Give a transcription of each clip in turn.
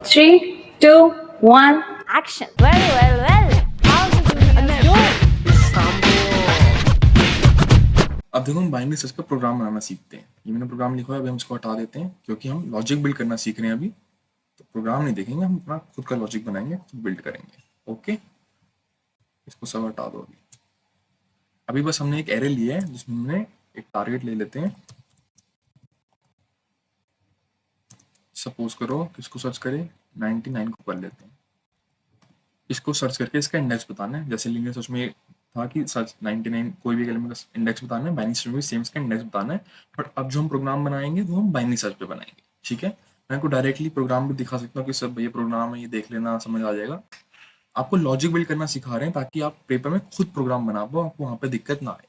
3, 2, 1. Action. Well. How's the juniors doing? अब देखो हम बाइनरी सर्च का प्रोग्राम बनाना सीखते हैं। ये मैंने प्रोग्राम लिखा है, अभी हम इसको हटा देते हैं क्योंकि हम लॉजिक बिल्ड करना सीख रहे हैं अभी। तो प्रोग्राम नहीं देखेंगे, हम अपना खुद का लॉजिक बनाएंगे, खुद बिल्ड करेंगे। ओके, इसको सब हटा दो। अभी बस हमने एक एरे लिया है जिसमें हमने एक टारगेट ले लेते हैं। सपोज करो किसको सर्च करें, 99 को कर लेते हैं। इसको सर्च करके इसका इंडेक्स बताना है। जैसे लीनियर सर्च में था कि सर्च 99 कोई भी एलिमेंट का इंडेक्स बताना है, बाइनरी सर्च में भी सेम इसका इंडेक्स बताना है। बट अब जो हम प्रोग्राम बनाएंगे वो हम बाइनरी सर्च पे बनाएंगे। ठीक है, मैं आपको डायरेक्टली प्रोग्राम भी दिखा सकता हूँ कि सब ये प्रोग्राम है, ये देख लेना, समझ आ जाएगा। आपको लॉजिक बिल्ड करना सिखा रहे हैं ताकि आप पेपर में खुद प्रोग्राम बना पाओ, आपको वहाँ पे दिक्कत ना आए।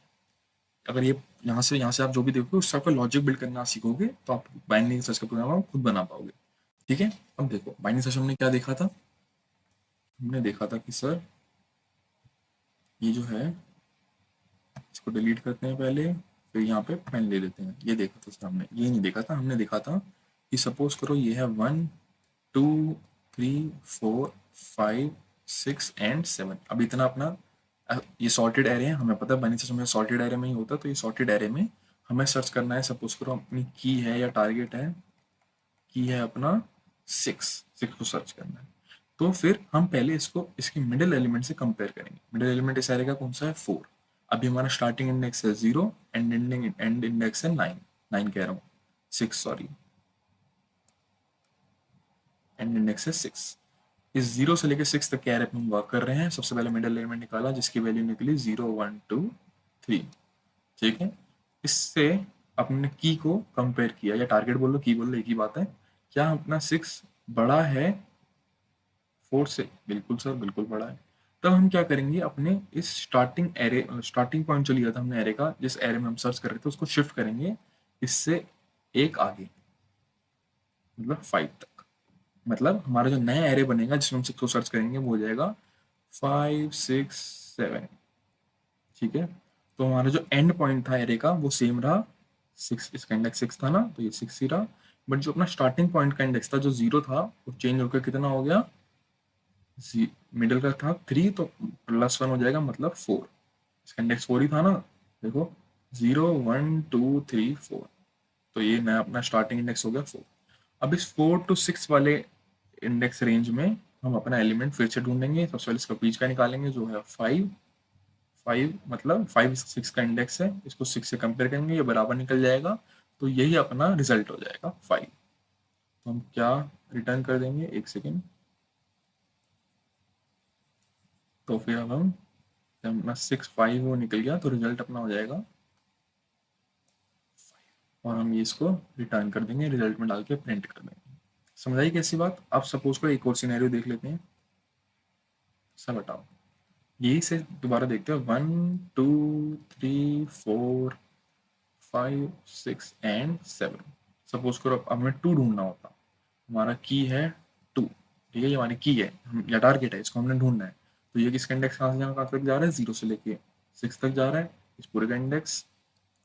अगर ये यहाँ से आप जो भी देखोगे उससे आपको लॉजिक बिल्ड करना सीखोगे तो आप बाइनरी सर्च का प्रोग्राम आप खुद बना पाओगे। ठीक है, अब देखो बाइनरी सर्च हमने क्या देखा था। हमने देखा था कि सर ये जो है इसको डिलीट करते हैं पहले, फिर यहाँ पे पेन ले लेते हैं। ये देखा था सर हमने, ये नहीं देखा था। हमने देखा था कि सपोज करो ये है 1 2 3 4 5 6 एंड 7। अब इतना अपना ये सॉर्टेड एरे है, हमें पता है बाइनरी सर्च में सॉर्टेड एरे में ही होता है। तो ये सॉर्टेड एरे में हमें सर्च करना है। सपोज करो अपनी की है या टारगेट है, की है अपना 6 को सर्च करना है। तो फिर हम पहले इसको इसके मिडिल एलिमेंट से कंपेयर करेंगे। मिडिल एलिमेंट इस एरे का कौन सा है, 4। अभी हमारा स्टार्टिंग इंडेक्स है 0, एंड इंडेक्स है 9 कह रहा हूँ 6, सॉरी, एंड इंडेक्स है 6। इस 0 से लेकर 6 तक के एरे पे हम वर्क कर रहे हैं। सबसे पहले मिडिल एलिमेंट निकाला जिसकी वैल्यू निकली 0 1 2 3। ठीक है, इससे अपने की को कंपेयर किया, या टारगेट बोल लो की बोल लो, एक ही बात है। क्या अपना 6 बड़ा है 4 से? बिल्कुल सर, बिल्कुल बड़ा है। तब हम क्या करेंगे, अपने इस स्टार्टिंग पॉइंट जो लिया था हमने एरे का, जिस एरे में हम सर्च कर रहे थे उसको शिफ्ट करेंगे इससे एक आगे, मतलब 5 तक। मतलब हमारा जो नया एरे बनेगा जिसमें हम 6 को सर्च करेंगे वो हो जाएगा 5 6 7। ठीक है, तो हमारा जो एंड पॉइंट था एरे का वो सेम रहा 6। इसका इंडेक्स 6 था ना, तो ये 6 ही रहा। बट जो अपना स्टार्टिंग पॉइंट का इंडेक्स था जो 0 था वो चेंज होकर कितना हो गया, मिडिल का था 3, तो +1 हो जाएगा, मतलब 4। इसका इंडेक्स 4 ही था ना, देखो 0 1 2 3 4। तो ये नया अपना स्टार्टिंग इंडेक्स हो गया 4। अब इस 4 to 6 वाले इंडेक्स रेंज में हम अपना एलिमेंट फिर से ढूंढेंगे। सबसे पहले इसका बीच का निकालेंगे जो है 5 मतलब 5 6 का इंडेक्स है, इसको 6 से कंपेयर करेंगे, ये बराबर निकल जाएगा। तो यही अपना रिजल्ट हो जाएगा 5। तो हम क्या रिटर्न कर देंगे, एक सेकेंड। तो फिर अब हम जब अपना 6 5 वो निकल गया तो रिजल्ट अपना हो जाएगा 5। और हम ये इसको रिटर्न कर देंगे, रिजल्ट में डाल के प्रिंट कर देंगे। समझ आई कैसी बात। अब सपोज को एक और सिनेरियो देख लेते हैं। सब हटाओ, यही से दोबारा देखते हैं। 1 2 3 4 5 6 एंड 7। सपोज करो अब हमें 2 ढूंढना होता। हमारा की है 2, ठीक है, ये हमारी की है, या टारगेट है, इसको हमने ढूंढना है। तो ये किसका इंडेक्स कहाँ तक जा रहा है, 0 से लेके 6 तक जा रहा है। इस पूरे का इंडेक्स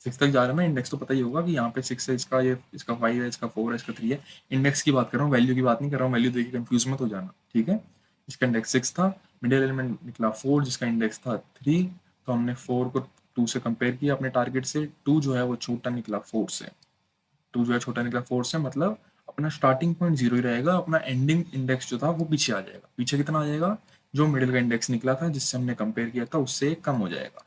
6 तक जा रहा है ना। इंडेक्स तो पता ही होगा कि यहाँ पे 6 है, इसका ये इसका 5 है, इसका 4 है, इसका 3 है। इंडेक्स की बात कर रहा हूँ, वैल्यू की बात नहीं कर रहा हूँ। वैल्यू देखिए कंफ्यूज मत हो जाना, ठीक है। इसका इंडेक्स 6 था, मिडिल एलिमेंट निकला 4 जिसका इंडेक्स था 3। तो हमने 4 को 2 से कंपेयर किया अपने टारगेट से। 2 जो है वो छोटा निकला 4 से। 2 जो है छोटा निकला 4 से, मतलब अपना स्टार्टिंग पॉइंट 0 ही रहेगा, अपना एंडिंग इंडेक्स जो था वो पीछे आ जाएगा। पीछे कितना आ जाएगा, जो मिडिल का इंडेक्स निकला था जिससे हमने कंपेयर किया था उससे एक कम हो जाएगा।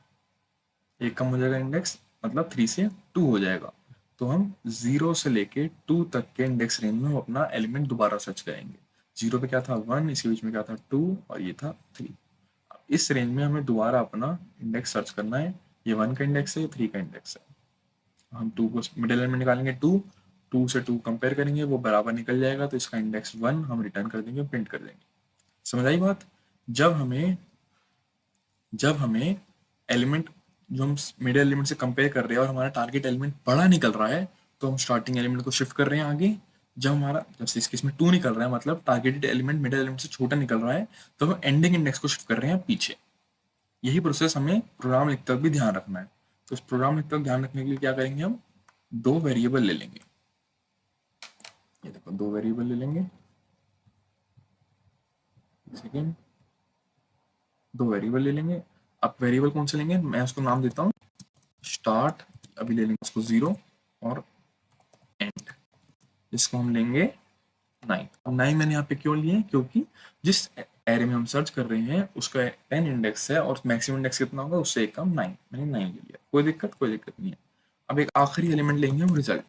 एक कम हो जाएगा इंडेक्स, मतलब 3 से 2 हो जाएगा। तो हम 0 से लेके 2 तक के इंडेक्स रेंज में हम अपना एलिमेंट दोबारा सर्च करेंगे। 0 पे क्या था 1, इसके बीच में क्या था 2, और ये था 3। इस रेंज में हमें दोबारा अपना इंडेक्स सर्च करना है। ये 1 का इंडेक्स है, 3 का इंडेक्स है। हम 2 को मिडिल एलिमेंट निकालेंगे 2 से 2 कंपेयर करेंगे, वो बराबर निकल जाएगा। तो इसका इंडेक्स 1 हम रिटर्न कर देंगे, प्रिंट कर देंगे। समझ आई बात। जब हमें एलिमेंट जो हम मिडिल एलिमेंट से कंपेयर कर रहे हैं और हमारा टारगेट एलिमेंट बड़ा निकल रहा है तो हम स्टार्टिंग एलिमेंट को शिफ्ट कर रहे हैं आगे। जब से इस केस में 2 निकल रहा है, मतलब टारगेटेड एलिमेंट मिडिल एलिमेंट से छोटा निकल रहा है, तो हम एंडिंग इंडेक्स को शिफ्ट कर रहे हैं पीछे। यही प्रोसेस हमें प्रोग्राम लिखते वक्त भी ध्यान रखना है। तो इस प्रोग्राम लिखते वक्त ध्यान रखने के लिए क्या करेंगे, हम 2 वेरिएबल ले लेंगे। ये देखो 2 वेरिएबल ले लेंगे। सेकेंड, 2 वेरिएबल ले लेंगे। अब वेरिएबल कौन से लेंगे, मैं उसको नाम देता हूँ स्टार्ट, अभी ले लेंगे उसको 0 और एंड, इसको हम लेंगे 9। अब 9 मैंने यहाँ पे क्यों लिए, क्योंकि जिस एरे में हम सर्च कर रहे हैं उसका 10 इंडेक्स है और मैक्सिमम इंडेक्स कितना होगा, उससे एक कम 9, मैंने 9 ले लिया। कोई दिक्कत नहीं है। अब एक आखिरी एलिमेंट लेंगे हम, रिजल्ट।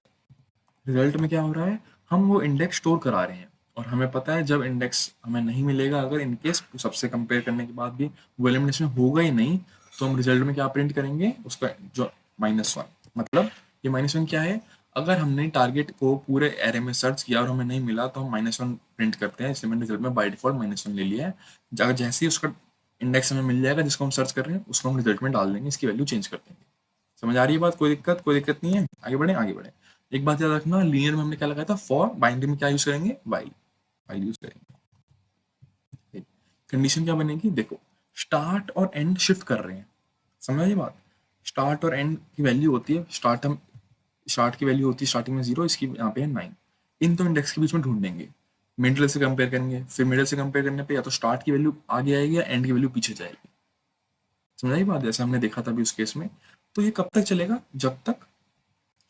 रिजल्ट में क्या हो रहा है, हम वो इंडेक्स स्टोर करा रहे हैं और हमें पता है जब इंडेक्स हमें नहीं मिलेगा, अगर इनकेस सबसे कंपेयर करने के बाद भी वो एलिमेंट में होगा ही नहीं, तो हम रिजल्ट में क्या प्रिंट करेंगे, उसका जो -1। मतलब ये -1 क्या है, अगर हमने टारगेट को पूरे एरे में सर्च किया और हमें नहीं मिला तो हम -1 प्रिंट करते हैं, इसलिए मैंने रिजल्ट में बाय डिफॉल्ट -1 ले लिया है। अगर जैसे ही उसका इंडेक्स हमें मिल जाएगा जिसको हम सर्च कर रहे हैं, उसको हम रिजल्ट में डाल देंगे, इसकी वैल्यू चेंज कर देंगे। समझ आ रही है बात, कोई दिक्कत नहीं है। आगे बढ़े। एक बात याद रखना, लीनियर में हमने क्या लगाया था फॉर, बाइनरी में क्या यूज करेंगे, वाइल यूज करेंगे। कंडीशन क्या बनेगी, देखो स्टार्ट और एंड शिफ्ट कर रहे हैं, समझ आई बात। स्टार्ट और एंड की वैल्यू होती है, स्टार्ट की वैल्यू होती है स्टार्टिंग में 0, इसकी यहाँ पे है 9। इन दो इंडेक्स के बीच में ढूंढेंगे, मिडिल से कंपेयर करेंगे, फिर मिडिल से कंपेयर करने पे या तो स्टार्ट की वैल्यू आगे आएगी या एंड की वैल्यू पीछे जाएगी। समझ आई बात, जैसे हमने देखा था अभी उस केस में। तो ये कब तक चलेगा, जब तक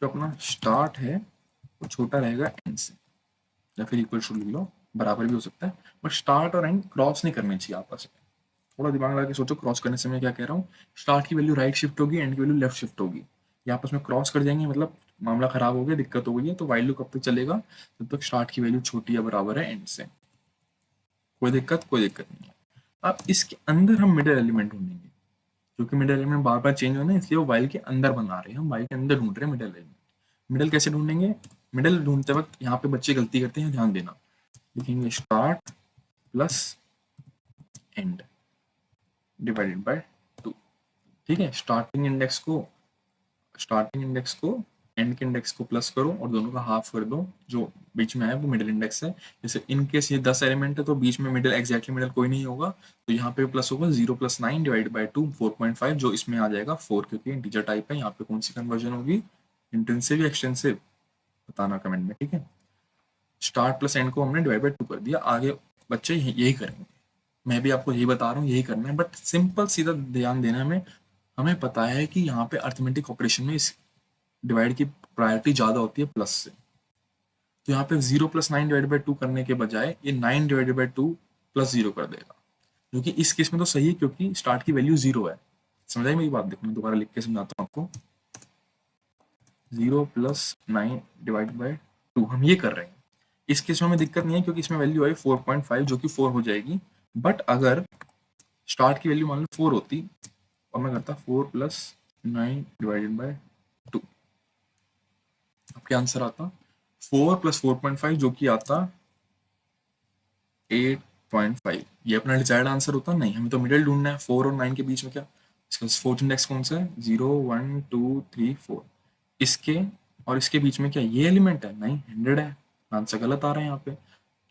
जो अपना स्टार्ट है वो छोटा रहेगा एंड से, या फिर इक्वल टू लिख लो, बराबर भी हो सकता है, बट स्टार्ट और एंड क्रॉस नहीं करने चाहिए आपस में। थोड़ा दिमाग लगा के सोचो, क्रॉस करने से मैं क्या कह रहा हूँ, स्टार्ट की वैल्यू राइट शिफ्ट होगी, एंड की वैल्यू लेफ्ट शिफ्ट होगी, ये आपस में क्रॉस कर जाएंगे, मतलब मामला खराब हो गया, दिक्कत हो गई है। तो वाइल लूप कब तक चलेगा, जब तक स्टार्ट की वैल्यू छोटी या बराबर है एंड से। कोई दिक्कत नहीं है। अब इसके अंदर हम मिडिल एलिमेंट ढूंढेंगे, क्योंकि मिडिल एलिमेंट बार बार चेंज होना है, इसलिए वो वाइल के अंदर बना रहे हैं, हम वाइल के अंदर ढूंढ रहे हैं मिडिल एलिमेंट। मिडिल कैसे ढूंढेंगे, मिडिल ढूंढते वक्त यहाँ पे बच्चे गलती करते हैं, ध्यान देना। लिखेंगे start plus and divided by 2। ठीक है, स्टार्टिंग इंडेक्स को एंड के इंडेक्स को प्लस करो और दोनों का हाफ कर दो, जो बीच में है वो मिडिल इंडेक्स है। जैसे इन केस ये 10 एलिमेंट है तो बीच में मिडिल, एग्जैक्टली मिडिल कोई नहीं होगा, तो यहाँ पे प्लस होगा 0 + 9 डिवाइड बाय 2 4.5, जो इसमें आ जाएगा 4, क्योंकि इंटीजर टाइप है। यहाँ पे कौन सी कन्वर्जन होगी, इंटेंसिव या एक्सटेंसिव, बताना कमेंट में। ठीक है, स्टार्ट प्लस एंड को हमने डिवाइड बाय 2 कर दिया, आगे बच्चे यही करेंगे, मैं भी आपको यही बता रहा हूँ, यही करना है। बट सिंपल सीधा ध्यान देना है, हमें पता है कि यहाँ पे अर्थमेटिक ऑपरेशन में इस डिवाइड की प्रायोरिटी ज़्यादा होती है प्लस से। तो यहाँ पे 0 + 9 डिवाइड बाय 2 करने के बजाय ये 9 डिवाइडेड बाय 2 + 0 कर देगा, जो कि इस केस में तो सही है क्योंकि स्टार्ट की वैल्यू 0 है। समझ आई मेरी बात, देखो मैं दोबारा लिख के समझाता हूँ आपको। 0 + 9 डिवाइड बाय 2 हम ये कर रहे हैं। इस केस में हमें दिक्कत नहीं है क्योंकि इसमें वैल्यू आई 4.5, जो कि 4 हो जाएगी। बट अगर स्टार्ट की वैल्यू मान लो 4 होती और मैं करता 4 + 9 डिवाइडेड बाय 2, अब क्या आंसर आता, 4 + 4.5, जो कि आता 8.5। ये अपना डिजायर्ड आंसर होता नहीं, हमें तो मिडिल ढूंढना है 4 और 9 के बीच में। क्या इसका फोर्थ इंडेक्स कौन सा है, 0 1 2 3 4, इसके और इसके बीच में क्या ये एलिमेंट है, नहीं 100 है। आंसर गलत आ रहा है यहाँ पे,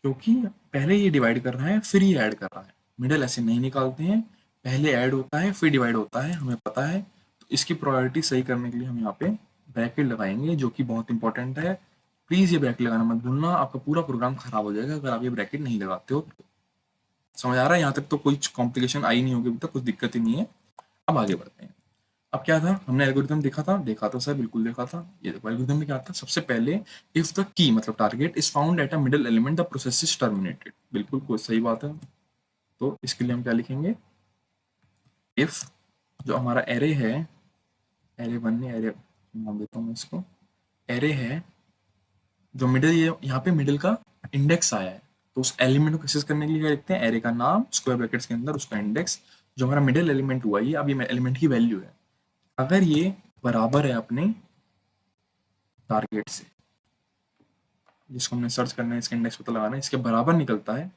क्योंकि पहले ये डिवाइड कर रहा है फिर ये ऐड कर रहा है। मिडिल ऐसे नहीं निकालते हैं, पहले ऐड होता है फिर डिवाइड होता है, हमें पता है। तो इसकी प्रायोरिटी सही करने के लिए हम यहाँ पे ब्रैकेट लगाएंगे, जो कि बहुत इंपॉर्टेंट है। प्लीज ये ब्रैकेट लगाना मत भूलना, आपका पूरा प्रोग्राम खराब हो जाएगा अगर आप ये ब्रैकेट नहीं लगाते हो तो। समझ आ रहा है, यहाँ तक तो कोई कॉम्प्लिकेशन आई नहीं होगी अभी तक, कुछ दिक्कत ही नहीं है। अब आगे बढ़ते हैं। अब क्या था, हमने एल्गोरिथम देखा था सर, बिल्कुल देखा था। ये देखो एल्गोरिथम में क्या था, सबसे पहले इफ द की मतलब target is found at a middle element the process is terminated, बिल्कुल कोई सही बात है। तो इसके लिए हम क्या लिखेंगे, इफ जो हमारा एरे है, एरे 1 ने एरे नाम देता हूँ मैं इसको, एरे है जो मिडिल, ये यहाँ पे मिडिल का इंडेक्स आया है, तो उस एलिमेंट को एक्सेस करने के लिए क्या लिखते हैं, एरे का नाम स्क्वायर ब्रैकेट्स के अंदर उसका इंडेक्स, जो हमारा मिडिल एलिमेंट हुआ ये, अब ये एलिमेंट की वैल्यू है। अगर ये बराबर है अपने टारगेट से, जिसको हमने सर्च करना है, इसका इंडेक्स पता लगाना है, इसके बराबर निकलता है,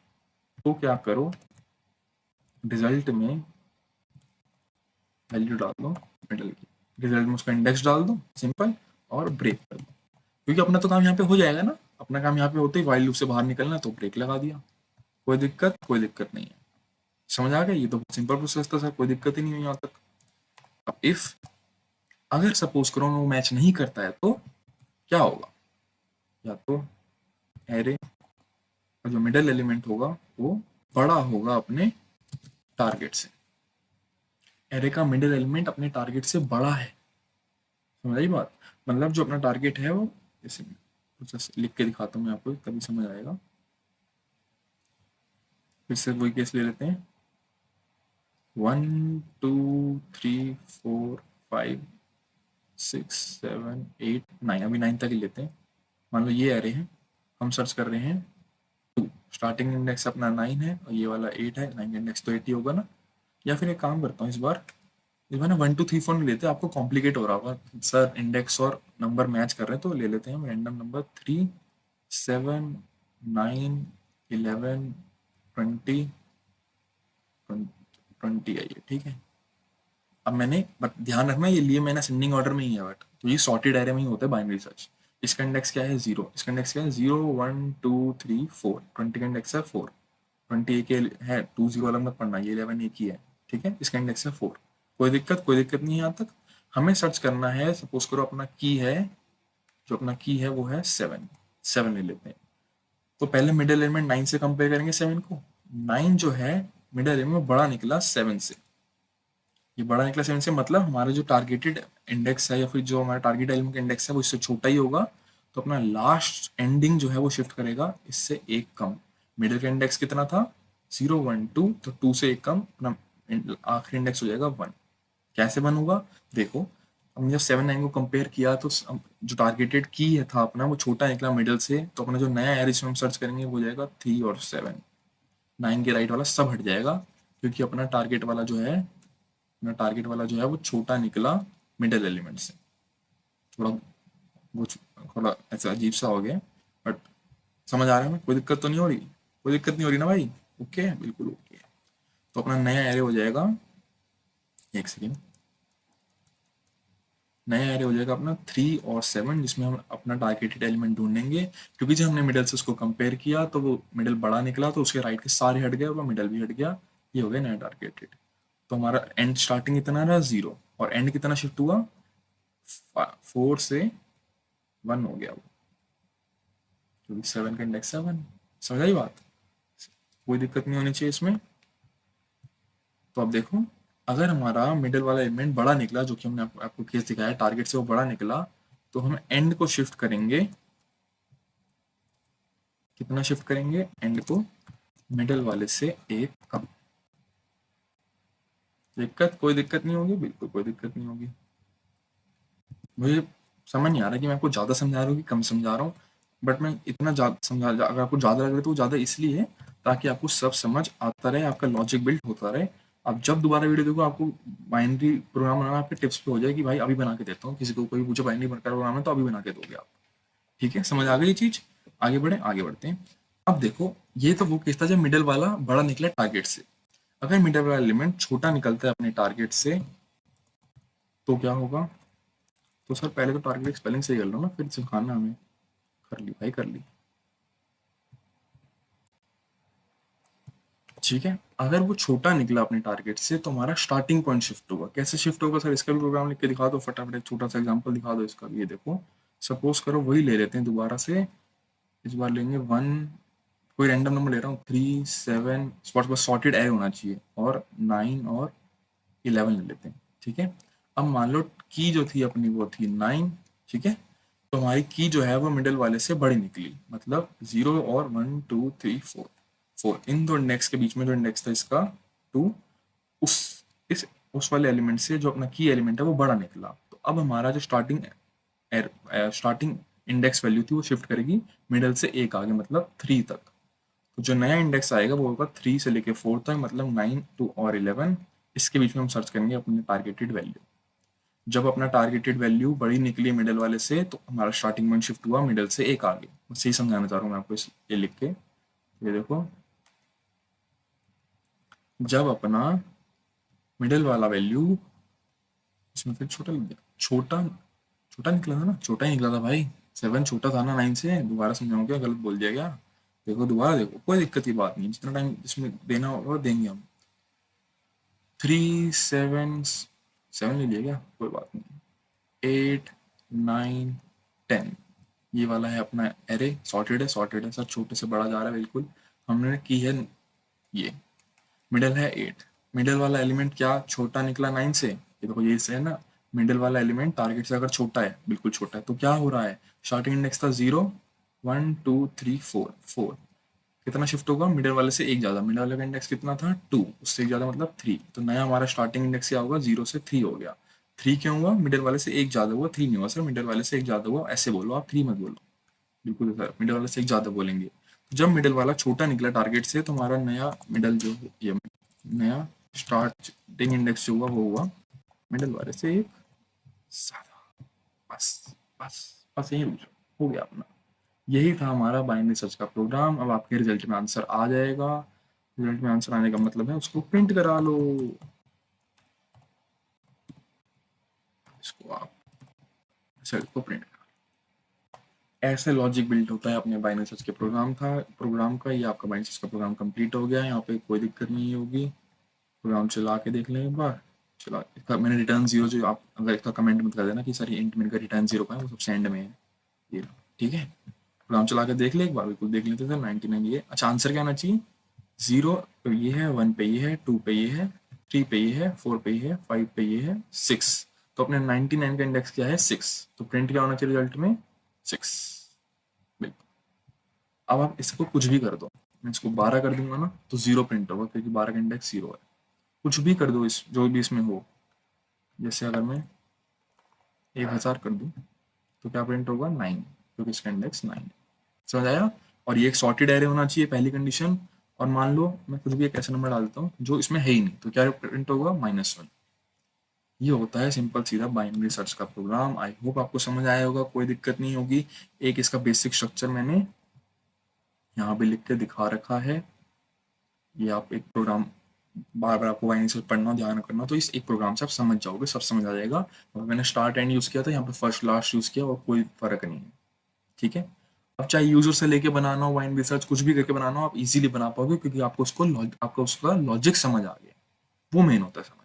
तो क्या करो, रिजल्ट में वैल्यू डाल दो मिडिल की, रिजल्ट में उसका इंडेक्स डाल दो सिंपल, और ब्रेक कर दो, क्योंकि अपना तो काम यहाँ पे हो जाएगा ना। अपना काम यहाँ पे होते ही वाइल लूप से बाहर निकलना, तो ब्रेक लगा दिया, कोई दिक्कत नहीं है। समझ आ गया, ये तो सिंपल प्रोसेस था सर, कोई दिक्कत ही नहीं हुई यहाँ तक। अब इफ अगर सपोज करो वो मैच नहीं करता है तो क्या होगा, या तो एरे का जो मिडिल एलिमेंट होगा वो बड़ा होगा अपने टारगेट से। एरे का मिडिल एलिमेंट अपने टारगेट से बड़ा है, समझ आई बात। मतलब जो अपना टारगेट है वो, जैसे कुछ ऐसे लिख के दिखाता हूँ मैं आपको, तभी समझ आएगा। फिर से वही केस ले लेते हैं, 1 2 3 4 5 6 7 8 9, अभी 9 तक ही लेते हैं। मान लो ये एरे है, हम सर्च कर रहे हैं 2, स्टार्टिंग इंडेक्स अपना 9 है और ये वाला 8 है, 9 का इंडेक्स तो 8 ही होगा ना। या फिर एक काम करता हूँ, इस बार ना 1 2 3 4 नहीं लेते, आपको कॉम्प्लिकेट हो रहा होगा सर, इंडेक्स और नंबर मैच कर रहे हैं, तो ले लेते हैं हम रैंडम नंबर 3 7 9 11 20 20 आई है, ठीक है। अब मैंने, बट ध्यान रखना ये लिए मैंने असेंडिंग ऑर्डर में ही है, बट तो ये सॉर्टेड एरे में ही होता है बाइनरी सर्च। इसका इंडेक्स क्या है 0, इसका इंडेक्स क्या है 0 1 2 3 4, 20 का इंडेक्स है 4, 20 एक है, 2 0 अलग मत पढ़ना, ये 11 एक ही है, ठीक है। इसका इंडेक्स है 4, कोई दिक्कत नहीं है यहाँ तक। हमें सर्च करना है, सपोज करो अपना की है, जो अपना की है वो है 7, 7 ले लेते हैं। तो पहले मिडिल एलिमेंट 9 से कंपेयर करेंगे 7 को। 9 जो है मिडिल एलिमेंट बड़ा निकला 7 से, ये बड़ा निकला 7 से, मतलब हमारा जो टारगेटेड इंडेक्स है या फिर जो हमारा टारगेट एलिमेंट का इंडेक्स है वो इससे छोटा ही होगा। तो अपना लास्ट एंडिंग जो है वो शिफ्ट करेगा इससे एक कम। मिडिल का इंडेक्स कितना था 0 1 2, तो 2 से एक कम अपना आखिरी इंडेक्स हो जाएगा 1। कैसे 1 होगा, देखो हमने जब 7 9 को कंपेयर किया तो जो टारगेटेड की है था अपना वो छोटा निकला मिडिल से, तो अपना जो नया एरे हम सर्च करेंगे वो जाएगा 3 और 7, 9 के राइट वाला सब हट जाएगा, क्योंकि अपना टारगेट वाला जो है वो छोटा निकला मिडिल एलिमेंट से। थोड़ा वो थोड़ा ऐसा अजीब सा हो गया, बट समझ आ रहा है ना, कोई दिक्कत तो नहीं हो रही, कोई दिक्कत नहीं हो रही ना भाई, ओके बिल्कुल ओके। तो अपना नया एरे हो जाएगा, एक सेकेंड, नया एरे हो जाएगा अपना 3 और 7, जिसमें हम अपना टारगेटेड एलिमेंट ढूंढेंगे। क्योंकि जब हमने मिडल से उसको कंपेयर किया तो वो मिडल बड़ा निकला, तो उसके राइट के सारे हट गए और वो मिडल भी हट गया, ये हो गया नया टारगेटेड। तो हमारा एंड स्टार्टिंग कितना रहा 0, और एंड कितना शिफ्ट हुआ 4 से 1 हो गया वो, क्योंकि 7 का इंडेक्स है 1। समझ आई बात, कोई दिक्कत नहीं होनी चाहिए इसमें। तो अब देखो, अगर हमारा मिडिल वाला एलिमेंट बड़ा निकला, जो कि हमने आपको केस दिखाया टारगेट से वो बड़ा निकला, तो हम एंड को शिफ्ट करेंगे, कितना शिफ्ट करेंगे एंड को मिडिल वाले से एक कम। कोई दिक्कत नहीं होगी, बिल्कुल कोई दिक्कत नहीं होगी। मुझे समझ नहीं आ रहा कि मैं आपको ज़्यादा समझा रहा हूँ कि कम समझा रहा हूँ, बट मैं इतना ज़्यादा समझा, अगर आपको ज़्यादा लग रहा है तो ज़्यादा इसलिए है ताकि आपको सब समझ आता रहे, आपका लॉजिक बिल्ड होता रहे। आप जब दोबारा वीडियो देखो आपको बाइनरी प्रोग्राम बनाना आपके टिप्स पे हो जाए कि भाई अभी बना के देता हूँ, किसी को कोई पूछे बाइनरी प्रोग्राम है तो अभी बना के दोगे आप, ठीक है। समझ आ गई ये चीज़, आगे बढ़ते हैं। अब देखो, ये तो वो केस था जब मिडल वाला बड़ा निकला टारगेट से। अगर मिडल वाला एलिमेंट छोटा निकलता है अपने टारगेट से तो क्या होगा। तो सर पहले तो टारगेट स्पेलिंग सही कर लो ना, फिर सिखाना हमें। कर ली भाई कर ली, ठीक है। अगर वो छोटा निकला अपने टारगेट से तो हमारा स्टार्टिंग पॉइंट शिफ्ट होगा। कैसे शिफ्ट होगा सर, इसका भी प्रोग्राम लिख के दिखा दो फटाफट, एक छोटा सा एग्जांपल दिखा दो इसका भी। ये देखो, सपोज करो वही ले लेते हैं दोबारा से, इस बार लेंगे 1, कोई रैंडम नंबर ले रहा हूँ 3 7, स्पॉट बस सॉर्टेड एरे होना चाहिए, और 9 और 11 ले लेते हैं, ठीक है। अब मान लो की जो थी अपनी वो थी 9, ठीक है। तो हमारी की जो है वो मिडिल वाले से बड़ी निकली, मतलब 0 और 1 2 3 4, इन दो इंडेक्स के बीच में जो इंडेक्स था इसका 2, उस इस उस वाले एलिमेंट से जो अपना की एलिमेंट है वो बड़ा निकला। तो अब हमारा जो स्टार्टिंग इंडेक्स वैल्यू थी वो शिफ्ट करेगी मिडल से एक आगे, मतलब 3 तक। तो जो नया इंडेक्स आएगा वो होगा 3 से लेके 4 तक, मतलब 9 2 और 11, इसके बीच में हम सर्च करेंगे अपनी टारगेटेड वैल्यू। जब अपना टारगेटेड वैल्यू बड़ी निकली मिडल वाले से तो हमारा स्टार्टिंग पॉइंट शिफ्ट हुआ मिडल से एक आगे। बस यही समझाना चाह रहा हूँ मैं आपको इस ये लिख के। ये देखो, जब अपना मिडल वाला वैल्यू, इसमें फिर छोटा लग गया, छोटा निकला था ना, छोटा ही निकला था भाई, 7 छोटा था ना 9 से। दोबारा समझाऊँ क्या, गलत बोल दिया क्या। देखो दोबारा देखो, कोई दिक्कत की बात नहीं, जितना टाइम इसमें देना होगा वो देंगे हम। 3 7 7 ले लिया क्या, कोई बात नहीं। 8 9 10, ये वाला है अपना एरे, सॉर्टेड है सर, छोटे से बड़ा जा रहा है बिल्कुल। हमने की है ये मिडल है 8, मिडल वाला एलिमेंट क्या छोटा निकला 9 से, ये देखो ये से है ना, मिडल वाला एलिमेंट टारगेट से अगर छोटा है, बिल्कुल छोटा है, तो क्या हो रहा है, स्टार्टिंग इंडेक्स था 0 1 2 3 4 4, कितना शिफ्ट होगा मिडल वाले से एक ज्यादा, मिडल वाले का इंडेक्स कितना था 2, उससे एक ज्यादा मतलब 3, तो नया हमारा स्टार्टिंग इंडेक्स क्या होगा 0 से 3 हो गया। 3 क्यों हुआ, मिडल वाले से एक ज्यादा हुआ, 3 नहीं हुआ सर, मिडल वाले से एक ज्यादा हुआ, ऐसे बोलो आप, 3 मत बोलो, बिल्कुल सर मिडल वाले से एक ज्यादा बोलेंगे। तो जब मिडल वाला छोटा निकला टारगेट से, तो हमारा नया मिडल जो ये नया स्टार्टिंग इंडेक्स जो हुआ वो हुआ मिडल वाले से एक ज्यादा। बस बस बस यही रुक जाओ, हो गया अपना। यही था हमारा बाइनरी सर्च का प्रोग्राम। अब आपके रिजल्ट में आंसर आ जाएगा। रिजल्ट में आंसर आने का मतलब है उसको प्रिंट करा लो। इसको आप रिजल्ट को प्रिंट करा लो। ऐसे लॉजिक बिल्ड होता है अपने बाइनरी सर्च के प्रोग्राम का। ये आपका बाइनरी सर्च का प्रोग्राम कंप्लीट हो गया। यहाँ पे कोई दिक्कत नहीं होगी। प्रोग्राम चला के देख लें एक बार। चला इसका मैंने रिटर्न 0 जो आप अगर इसका कमेंट मत कर देना कि सर ये इंट मेरे का रिटर्न 0 का है, वो सबसे एंड में है ये, ठीक है। प्रोग्राम चला के देख ले एक बार, बिल्कुल देख लेते सर 99 ये। अच्छा आंसर क्या आना चाहिए, 0 पे ये है, 1 पे ये है, 2 पे ये है, 3 पे ये है, 4 पे ये है, 5 पे ये है, 6। तो अपने 99 का इंडेक्स क्या है 6, तो प्रिंट क्या होना चाहिए रिजल्ट में 6। बिल्कुल। अब आप इसको कुछ भी कर दो, मैं इसको 12 कर दूंगा ना तो 0 प्रिंट होगा, क्योंकि 12 का इंडेक्स 0 है। कुछ भी कर दो इस जो भी इसमें हो, जैसे अगर मैं 1000 कर दूं तो क्या प्रिंट होगा 9, क्योंकि इसका इंडेक्स 9 है। समझ आया। और ये एक सॉर्टेड एरे होना चाहिए पहली कंडीशन। और मान लो मैं कुछ भी एक ऐसा नंबर डाल देता हूँ जो इसमें है ही नहीं, तो क्या प्रिंट होगा -1। ये होता है सिंपल सीधा बाइनरी सर्च का प्रोग्राम। आई होप आपको समझ आया होगा, कोई दिक्कत नहीं होगी। एक इसका बेसिक स्ट्रक्चर मैंने यहाँ पे लिख के दिखा रखा है। ये आप एक प्रोग्राम बार बार आपको बाइनरी सर्च पढ़ना, ध्यान करना, तो इस एक प्रोग्राम से आप समझ जाओगे, सब समझ आ जाएगा। और मैंने स्टार्ट एंड यूज किया था, यहाँ पे फर्स्ट लास्ट यूज किया, और कोई फर्क नहीं है, ठीक है। अब चाहे यूजर से लेके बनाना हो, बाइनरी सर्च कुछ भी करके बनाना हो, आप इजीली बना पाओगे, क्योंकि आपको उसका लॉजिक समझ आ गया। वो मेन होता है समझना।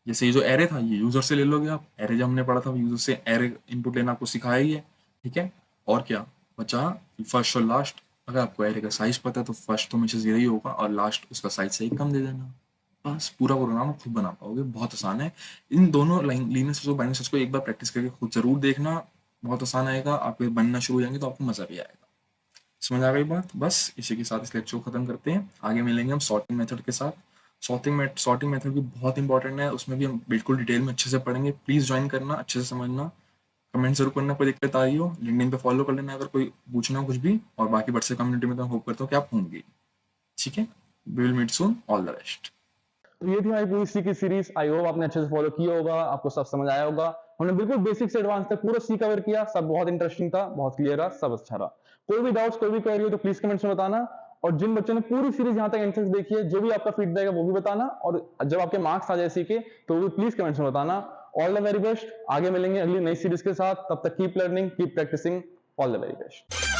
जैसे ये जो एरे था, ये यूजर से ले लोगे आप। एरे जब हमने पढ़ा था, यूजर से एरे इनपुट लेना आपको सिखाया ही है, ठीक है। और क्या बचा, फर्स्ट और लास्ट। अगर आपको एरे का साइज पता है तो फर्स्ट तो हमेशा 0 ही होगा, और लास्ट उसका साइज से ही कम दे देना। बस पूरा प्रोग्राम आप खुद बना पाओगे, बहुत आसान है। इन दोनों लीनियर सर्च और बाइनरी सर्च को एक बार प्रैक्टिस करके खुद जरूर देखना, बहुत आसान आएगा। आप बनना शुरू हो जाएंगे तो आपको मजा भी आएगा। समझ आ गई बात। बस इसी के साथ इस लेक्चर को खत्म करते हैं। आगे मिलेंगे हम सॉर्टिंग मेथड के साथ। सॉर्टिंग मेथड भी बहुत इंपॉर्टेंट है, उसमें भी हम बिल्कुल डिटेल में अच्छे से पढ़ेंगे। प्लीज ज्वाइन करना, अच्छे से समझना, कमेंट जरूर करना कोई दिक्कत आ रही हो। लिंक्डइन पे फॉलो कर लेना अगर कोई पूछना हो कुछ भी। और बाकी व्हाट्सएप कम्युनिटी में तो होप करता हूँ कि आप होंगे, ठीक है। We will meet soon, all the best. तो ये थी हमारी पूरी सी की सीरीज। आई होप आपने अच्छे से फॉलो किया होगा, आपको सब समझ आया होगा। हमने बिल्कुल बेसिक से एडवांस तक पूरा सी कवर किया। सब बहुत इंटरेस्टिंग था, बहुत क्लियर रहा, सब अच्छा रहा। कोई भी डाउट्स, कोई भी क्वेरी हो तो प्लीज कमेंट्स में बताना। और जिन बच्चों ने पूरी सीरीज यहाँ तक एंड तक देखी है, जो भी आपका फीडबैक है वो भी बताना। और जब आपके मार्क्स आ जाए सी के तो वो भी प्लीज कमेंट्स में बताना। All the very best. आगे मिलेंगे अगली नई सीरीज के साथ। तब तक keep learning, keep practicing. All the very best.